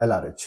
LRH,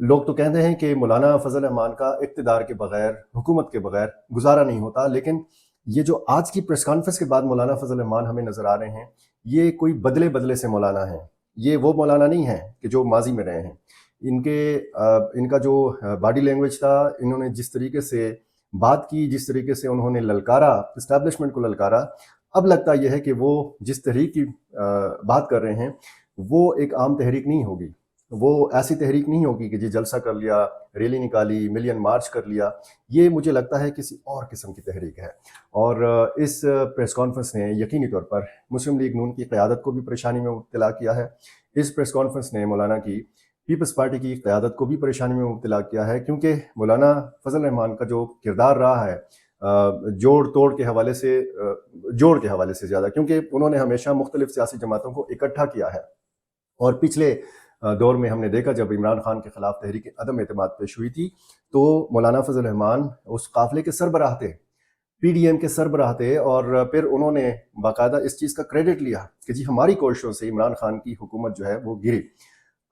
لوگ تو کہتے ہیں کہ مولانا فضل الرحمان کا اقتدار کے بغیر، حکومت کے بغیر گزارا نہیں ہوتا، لیکن یہ جو آج کی پریس کانفرنس کے بعد مولانا فضل الرحمان ہمیں نظر آ رہے ہیں، یہ کوئی بدلے بدلے سے مولانا ہیں. یہ وہ مولانا نہیں ہیں کہ جو ماضی میں رہے ہیں. ان کا جو باڈی لینگویج تھا، انہوں نے جس طریقے سے بات کی، جس طریقے سے انہوں نے للکارا، اسٹیبلشمنٹ کو للکارا، اب لگتا یہ ہے کہ وہ جس تحریک کی بات کر رہے ہیں وہ ایک عام تحریک نہیں ہوگی. وہ ایسی تحریک نہیں ہوگی کہ جی جلسہ کر لیا، ریلی نکالی، ملین مارچ کر لیا. یہ مجھے لگتا ہے کسی اور قسم کی تحریک ہے. اور اس پریس کانفرنس نے یقینی طور پر مسلم لیگ نون کی قیادت کو بھی پریشانی میں مبتلا کیا ہے. اس پریس کانفرنس نے مولانا کی پیپلز پارٹی کی قیادت کو بھی پریشانی میں مبتلا کیا ہے، کیونکہ مولانا فضل الرحمان کا جو کردار رہا ہے جوڑ کے حوالے سے زیادہ، کیونکہ انہوں نے ہمیشہ مختلف سیاسی جماعتوں کو اکٹھا کیا ہے. اور پچھلے دور میں ہم نے دیکھا جب عمران خان کے خلاف تحریک عدم اعتماد پیش ہوئی تھی تو مولانا فضل الرحمان اس قافلے کے سربراہ تھے، پی ڈی ایم کے سربراہ تھے، اور پھر انہوں نے باقاعدہ اس چیز کا کریڈٹ لیا کہ جی ہماری کوششوں سے عمران خان کی حکومت جو ہے وہ گری.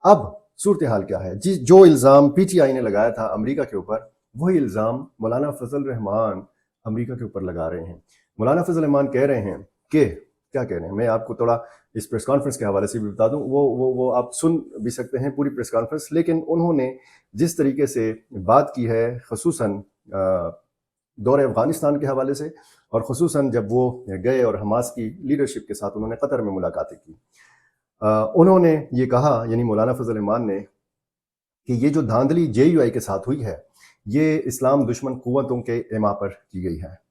اب صورتحال کیا ہے؟ جی جو الزام پی ٹی آئی نے لگایا تھا امریکہ کے اوپر، وہی الزام مولانا فضل الرحمان امریکہ کے اوپر لگا رہے ہیں. مولانا فضل الرحمان کہہ رہے ہیں کہ کیا کہہ رہے ہیں، میں آپ کو تھوڑا اس پریس کانفرنس کے حوالے سے بھی بتا دوں. وہ آپ سن بھی سکتے ہیں پوری پریس کانفرنس، لیکن انہوں نے جس طریقے سے بات کی ہے، خصوصاً دور افغانستان کے حوالے سے، اور خصوصاً جب وہ گئے اور حماس کی لیڈرشپ کے ساتھ انہوں نے قطر میں ملاقاتیں کی، انہوں نے یہ کہا، یعنی مولانا فضل الرحمان نے، کہ یہ جو دھاندلی جے یو آئی کے ساتھ ہوئی ہے یہ اسلام دشمن قوتوں کے ایما پر کی گئی ہے.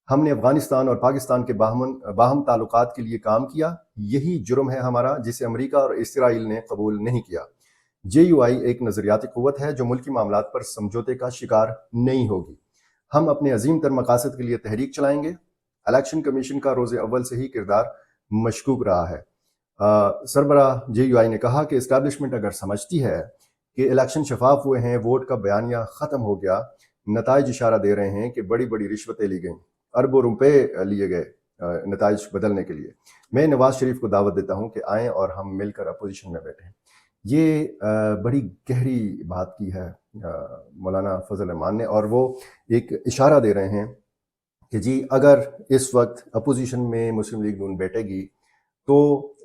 ہم نے افغانستان اور پاکستان کے باہم تعلقات کے لیے کام کیا، یہی جرم ہے ہمارا جسے امریکہ اور اسرائیل نے قبول نہیں کیا. جے یو آئی ایک نظریاتی قوت ہے جو ملکی معاملات پر سمجھوتے کا شکار نہیں ہوگی. ہم اپنے عظیم تر مقاصد کے لیے تحریک چلائیں گے. الیکشن کمیشن کا روز اول سے ہی کردار مشکوک رہا ہے. سربراہ جے یو آئی نے کہا کہ اسٹیبلشمنٹ اگر سمجھتی ہے کہ الیکشن شفاف ہوئے ہیں، ووٹ کا بیانیہ ختم ہو گیا، نتائج اشارہ دے رہے ہیں کہ بڑی بڑی رشوتیں لی گئیں، اربوں روپے لیے گئے نتائج بدلنے کے لیے، میں نواز شریف کو دعوت دیتا ہوں کہ آئیں اور ہم مل کر اپوزیشن میں بیٹھیں. یہ بڑی گہری بات کی ہے مولانا فضل الرحمان نے، اور وہ ایک اشارہ دے رہے ہیں کہ جی اگر اس وقت اپوزیشن میں مسلم لیگ نون بیٹھے گی تو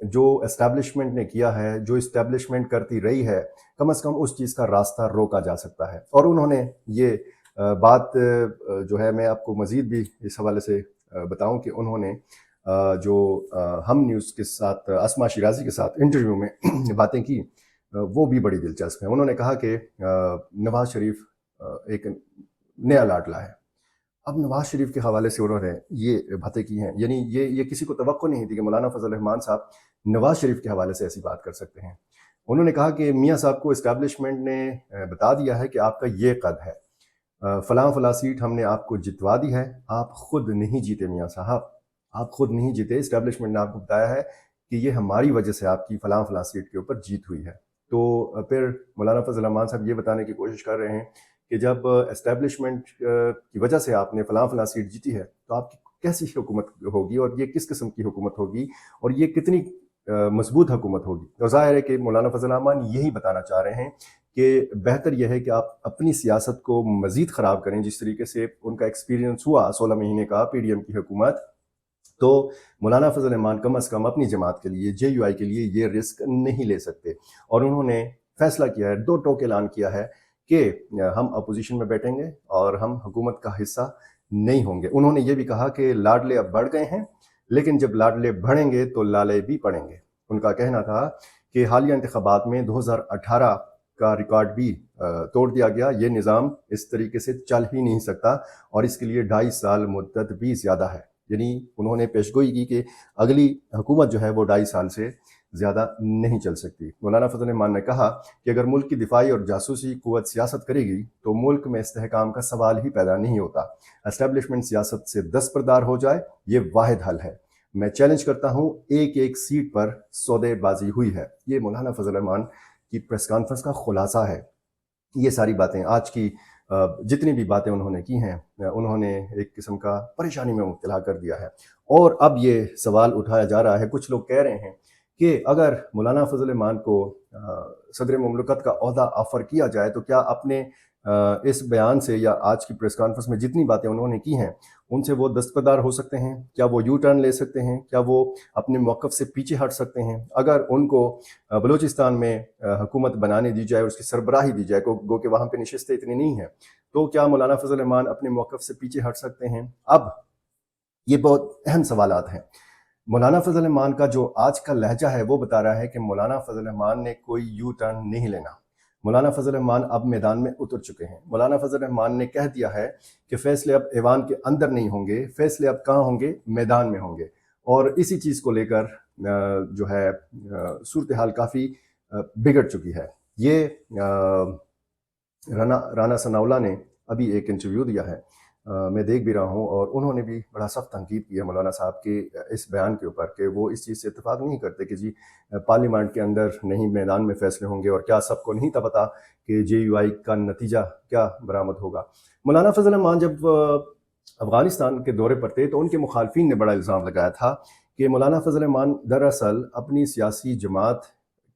جو اسٹیبلشمنٹ نے کیا ہے، جو اسٹیبلشمنٹ کرتی رہی ہے، کم از کم اس چیز کا راستہ روکا جا سکتا ہے. اور انہوں نے یہ بات جو ہے، میں آپ کو مزید بھی اس حوالے سے بتاؤں کہ انہوں نے جو ہم نیوز کے ساتھ اسما شیرازی کے ساتھ انٹرویو میں باتیں کی، وہ بھی بڑی دلچسپ ہیں. انہوں نے کہا کہ نواز شریف ایک نیا لاڈلا ہے. اب نواز شریف کے حوالے سے انہوں نے یہ باتیں کی ہیں، یعنی یہ کسی کو توقع نہیں تھی کہ مولانا فضل الرحمان صاحب نواز شریف کے حوالے سے ایسی بات کر سکتے ہیں. انہوں نے کہا کہ میاں صاحب کو اسٹیبلشمنٹ نے بتا دیا ہے کہ آپ کا یہ قد ہے، فلاں سیٹ ہم نے آپ کو جتوا دی ہے، آپ خود نہیں جیتے میاں صاحب، آپ خود نہیں جیتے، اسٹیبلشمنٹ نے آپ کو بتایا ہے کہ یہ ہماری وجہ سے آپ کی فلاں سیٹ کے اوپر جیت ہوئی ہے. تو پھر مولانا فضل الرحمان صاحب یہ بتانے کی کوشش کر رہے ہیں کہ جب اسٹیبلشمنٹ کی وجہ سے آپ نے فلاں سیٹ جیتی ہے تو آپ کی کیسی حکومت ہوگی، اور یہ کس قسم کی حکومت ہوگی، اور یہ کتنی مضبوط حکومت ہوگی. اور ظاہر ہے کہ مولانا فضل الرحمان یہی بتانا چاہ رہے ہیں کہ بہتر یہ ہے کہ آپ اپنی سیاست کو مزید خراب کریں. جس طریقے سے ان کا ایکسپیرینس ہوا 16 مہینے کا پی ڈی ایم کی حکومت، تو مولانا فضل الرحمان کم از کم اپنی جماعت کے لیے، جے یو آئی کے لیے یہ رسک نہیں لے سکتے. اور انہوں نے فیصلہ کیا ہے، 2 ٹوک اعلان کیا ہے کہ ہم اپوزیشن میں بیٹھیں گے اور ہم حکومت کا حصہ نہیں ہوں گے. انہوں نے یہ بھی کہا کہ لاڈلے اب بڑھ گئے ہیں، لیکن جب لاڈلے بڑھیں گے تو لالے بھی پڑیں گے. ان کا کہنا تھا کہ حالیہ انتخابات میں 2018 کا ریکارڈ بھی توڑ دیا گیا. یہ نظام اس طریقے سے چل ہی نہیں سکتا، اور اس کے لیے 2.5 سال مدت بھی زیادہ ہے. یعنی انہوں نے پیشگوئی کی کہ اگلی حکومت جو ہے وہ 2.5 سال سے زیادہ نہیں چل سکتی. مولانا فضل الرحمان نے کہا کہ اگر ملک کی دفاعی اور جاسوسی قوت سیاست کرے گی تو ملک میں استحکام کا سوال ہی پیدا نہیں ہوتا. اسٹیبلشمنٹ سیاست سے دستبردار ہو جائے، یہ واحد حل ہے. میں چیلنج کرتا ہوں، ایک سیٹ پر سودے بازی ہوئی ہے. یہ مولانا فضل الرحمان کی پریس کانفرنس کا خلاصہ ہے. یہ ساری باتیں، آج کی جتنی بھی باتیں انہوں نے کی ہیں، انہوں نے ایک قسم کا پریشانی میں مبتلا کر دیا ہے. اور اب یہ سوال اٹھایا جا رہا ہے، کچھ لوگ کہہ رہے ہیں کہ اگر مولانا فضل الرحمان کو صدر مملکت کا عہدہ آفر کیا جائے تو کیا اپنے اس بیان سے یا آج کی پریس کانفرنس میں جتنی باتیں انہوں نے کی ہیں ان سے وہ دستبردار ہو سکتے ہیں؟ کیا وہ یو ٹرن لے سکتے ہیں؟ کیا وہ اپنے موقف سے پیچھے ہٹ سکتے ہیں؟ اگر ان کو بلوچستان میں حکومت بنانے دی جائے اور اس کی سربراہی دی جائے، گو کہ وہاں پہ نشستیں اتنی نہیں ہیں، تو کیا مولانا فضل الرحمان اپنے موقف سے پیچھے ہٹ سکتے ہیں؟ اب یہ بہت اہم سوالات ہیں۔ مولانا فضل الرحمان کا جو آج کا لہجہ ہے وہ بتا رہا ہے کہ مولانا فضل الرحمان نے کوئی یو ٹرن نہیں لینا۔ مولانا فضل الرحمان اب میدان میں اتر چکے ہیں۔ مولانا فضل الرحمان نے کہہ دیا ہے کہ فیصلے اب ایوان کے اندر نہیں ہوں گے، فیصلے اب کہاں ہوں گے؟ میدان میں ہوں گے۔ اور اسی چیز کو لے کر جو ہے صورتحال کافی بگڑ چکی ہے۔ یہ رانا ثناءاللہ نے ابھی ایک انٹرویو دیا ہے، میں دیکھ بھی رہا ہوں، اور انہوں نے بھی بڑا سخت تنقید کی ہے مولانا صاحب کے اس بیان کے اوپر کہ وہ اس چیز سے اتفاق نہیں کرتے کہ جی پارلیمنٹ کے اندر نہیں میدان میں فیصلے ہوں گے، اور کیا سب کو نہیں تھا پتا کہ جے یو آئی کا نتیجہ کیا برآمد ہوگا۔ مولانا فضل الرحمان جب افغانستان کے دورے پر تھے تو ان کے مخالفین نے بڑا الزام لگایا تھا کہ مولانا فضل الرحمان دراصل اپنی سیاسی جماعت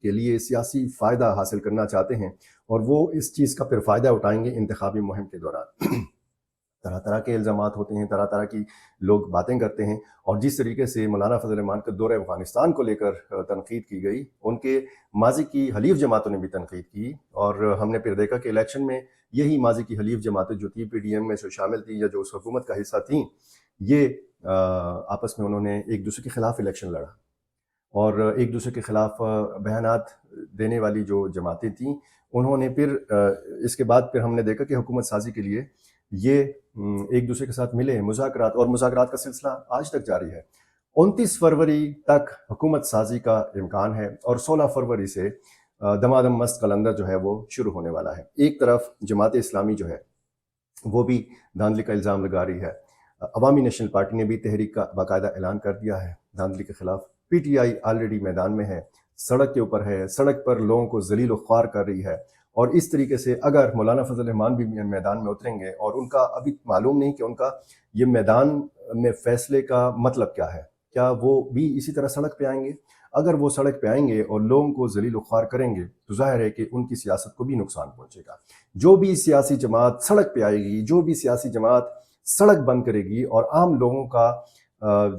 کے لیے سیاسی فائدہ حاصل کرنا چاہتے ہیں، اور وہ اس چیز کا پھر فائدہ اٹھائیں گے انتخابی مہم کے دوران۔ طرح طرح کے الزامات ہوتے ہیں، طرح طرح کی لوگ باتیں کرتے ہیں، اور جس طریقے سے مولانا فضل الرحمان کے دورہ افغانستان کو لے کر تنقید کی گئی، ان کے ماضی کی حلیف جماعتوں نے بھی تنقید کی، اور ہم نے پھر دیکھا کہ الیکشن میں یہی ماضی کی حلیف جماعتیں جو تھی، پی ڈی ایم میں سے شامل تھیں یا جو اس حکومت کا حصہ تھیں، یہ آپس میں انہوں نے ایک دوسرے کے خلاف الیکشن لڑا، اور ایک دوسرے کے خلاف بیانات دینے والی جو جماعتیں تھیں انہوں نے پھر اس کے بعد پھر ہم نے دیکھا کہ حکومت سازی کے لیے یہ ایک دوسرے کے ساتھ ملے، مذاکرات، اور مذاکرات کا سلسلہ آج تک جاری ہے۔ 29 فروری تک حکومت سازی کا امکان ہے، اور 16 فروری سے دمادم مست قلندر جو ہے وہ شروع ہونے والا ہے۔ ایک طرف جماعت اسلامی جو ہے وہ بھی دھاندلی کا الزام لگا رہی ہے، عوامی نیشنل پارٹی نے بھی تحریک کا باقاعدہ اعلان کر دیا ہے دھاندلی کے خلاف، پی ٹی آئی آلریڈی میدان میں ہے، سڑک کے اوپر ہے، سڑک پر لوگوں کو ذلیل و خوار کر رہی ہے، اور اس طریقے سے اگر مولانا فضل الرحمان بھی میدان میں اتریں گے، اور ان کا ابھی معلوم نہیں کہ ان کا یہ میدان میں فیصلے کا مطلب کیا ہے، کیا وہ بھی اسی طرح سڑک پہ آئیں گے؟ اگر وہ سڑک پہ آئیں گے اور لوگوں کو ذلیل و خوار کریں گے تو ظاہر ہے کہ ان کی سیاست کو بھی نقصان پہنچے گا۔ جو بھی سیاسی جماعت سڑک پہ آئے گی، جو بھی سیاسی جماعت سڑک بند کرے گی اور عام لوگوں کا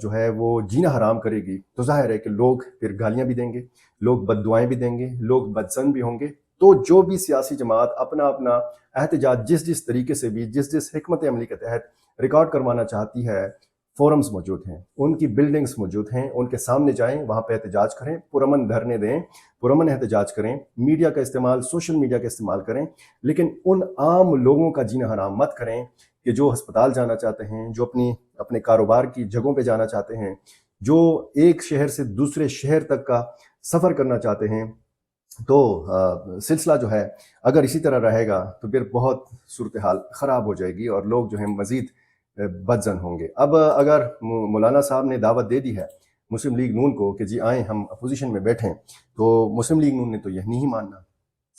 جو ہے وہ جینا حرام کرے گی، تو ظاہر ہے کہ لوگ پھر گالیاں بھی دیں گے، لوگ بد دعائیں بھی دیں گے، لوگ بدزن بھی ہوں گے۔ تو جو بھی سیاسی جماعت اپنا اپنا احتجاج جس طریقے سے بھی جس حکمت عملی کے تحت ریکارڈ کروانا چاہتی ہے، فورمز موجود ہیں، ان کی بلڈنگز موجود ہیں، ان کے سامنے جائیں، وہاں پہ احتجاج کریں، پرامن دھرنے دیں، پرامن احتجاج کریں، میڈیا کا استعمال، سوشل میڈیا کا استعمال کریں، لیکن ان عام لوگوں کا جینا حرام مت کریں کہ جو ہسپتال جانا چاہتے ہیں، جو اپنے کاروبار کی جگہوں پہ جانا چاہتے ہیں، جو ایک شہر سے دوسرے شہر تک کا سفر کرنا چاہتے ہیں۔ تو سلسلہ جو ہے اگر اسی طرح رہے گا تو پھر بہت صورتحال خراب ہو جائے گی، اور لوگ جو ہیں مزید بدزن ہوں گے۔ اب اگر مولانا صاحب نے دعوت دے دی ہے مسلم لیگ نون کو کہ جی آئیں ہم اپوزیشن میں بیٹھیں، تو مسلم لیگ نون نے تو یہ نہیں ماننا۔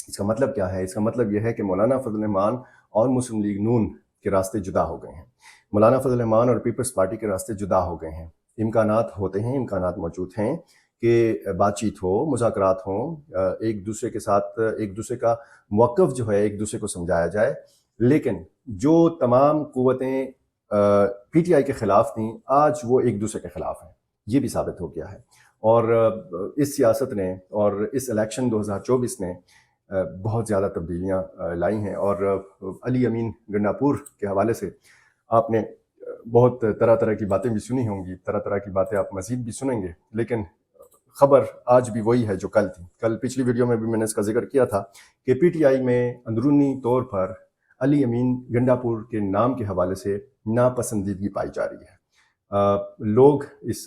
اس کا مطلب کیا ہے؟ اس کا مطلب یہ ہے کہ مولانا فضل الرحمان اور مسلم لیگ نون کے راستے جدا ہو گئے ہیں، مولانا فضل الرحمان اور پیپلز پارٹی کے راستے جدا ہو گئے ہیں۔ امکانات ہوتے ہیں، امکانات موجود ہیں کہ بات چیت ہو، مذاکرات ہوں، ایک دوسرے کے ساتھ ایک دوسرے کا موقف جو ہے ایک دوسرے کو سمجھایا جائے، لیکن جو تمام قوتیں پی ٹی آئی کے خلاف تھیں آج وہ ایک دوسرے کے خلاف ہیں، یہ بھی ثابت ہو گیا ہے۔ اور اس سیاست نے اور اس الیکشن 2024 نے بہت زیادہ تبدیلیاں لائی ہیں، اور علی امین گنڈاپور کے حوالے سے آپ نے بہت طرح طرح کی باتیں بھی سنی ہوں گی، طرح طرح کی باتیں آپ مزید بھی سنیں گے، لیکن خبر آج بھی وہی ہے جو کل تھی۔ کل پچھلی ویڈیو میں بھی میں نے اس کا ذکر کیا تھا کہ پی ٹی آئی میں اندرونی طور پر علی امین گنڈاپور کے نام کے حوالے سے ناپسندیدگی پائی جا رہی ہے۔ لوگ اس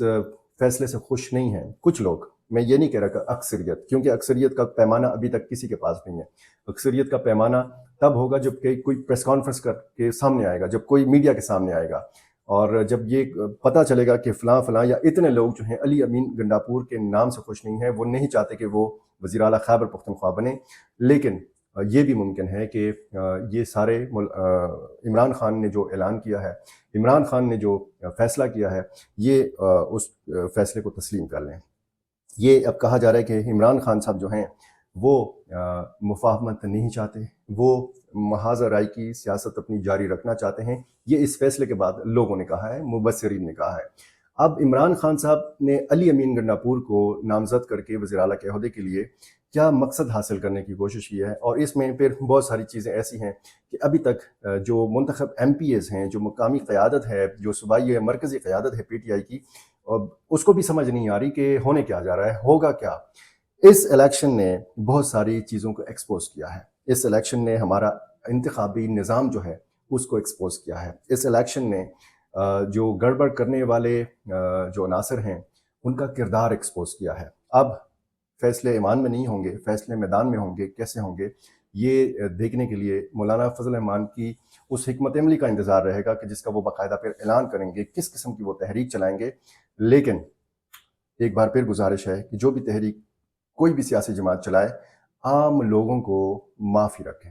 فیصلے سے خوش نہیں ہیں، کچھ لوگ، میں یہ نہیں کہہ رہا کہ اکثریت، کیونکہ اکثریت کا پیمانہ ابھی تک کسی کے پاس نہیں ہے۔ اکثریت کا پیمانہ تب ہوگا جب کہ کوئی پریس کانفرنس کر کے سامنے آئے گا، جب کوئی میڈیا کے سامنے آئے گا، اور جب یہ پتہ چلے گا کہ فلاں فلاں یا اتنے لوگ جو ہیں علی امین گنڈاپور کے نام سے خوش نہیں ہیں، وہ نہیں چاہتے کہ وہ وزیر اعلیٰ خیبر پختونخوا بنے۔ لیکن یہ بھی ممکن ہے کہ یہ سارے عمران خان نے جو اعلان کیا ہے، عمران خان نے جو فیصلہ کیا ہے، یہ اس فیصلے کو تسلیم کر لیں۔ یہ اب کہا جا رہا ہے کہ عمران خان صاحب جو ہیں وہ مفاہمت نہیں چاہتے، وہ محاذ رائے کی سیاست اپنی جاری رکھنا چاہتے ہیں. یہ اس فیصلے کے بعد لوگوں نے کہا ہے، مبصرین نے کہا ہے. اب عمران خان صاحب نے علی امین گنڈاپور کو نامزد کر کے وزیر اعلیٰ کے عہدے کے لیے کیا مقصد حاصل کرنے کی کوشش کی ہے، اور اس میں پھر بہت ساری چیزیں ایسی ہیں کہ ابھی تک جو منتخب ایم پی ایز ہیں، جو مقامی قیادت ہے، جو صوبائی مرکزی قیادت ہے پی ٹی آئی کی، اس کو بھی سمجھ نہیں آ رہی کہ ہونے کیا جا رہا ہے، ہوگا کیا. اس الیکشن نے بہت ساری چیزوں کو ایکسپوز کیا ہے. اس الیکشن نے ہمارا انتخابی نظام جو ہے اس کو ایکسپوز کیا ہے. اس الیکشن نے جو گڑبڑ کرنے والے جو عناصر ہیں ان کا کردار ایکسپوز کیا ہے. اب فیصلے ایمان میں نہیں ہوں گے، فیصلے میدان میں ہوں گے. کیسے ہوں گے یہ دیکھنے کے لیے مولانا فضل الرحمان کی اس حکمت عملی کا انتظار رہے گا کہ جس کا وہ باقاعدہ پھر اعلان کریں گے، کس قسم کی وہ تحریک چلائیں گے. لیکن ایک بار پھر گزارش ہے کہ جو بھی تحریک کوئی بھی سیاسی جماعت چلائے، عام لوگوں کو معافی رکھیں.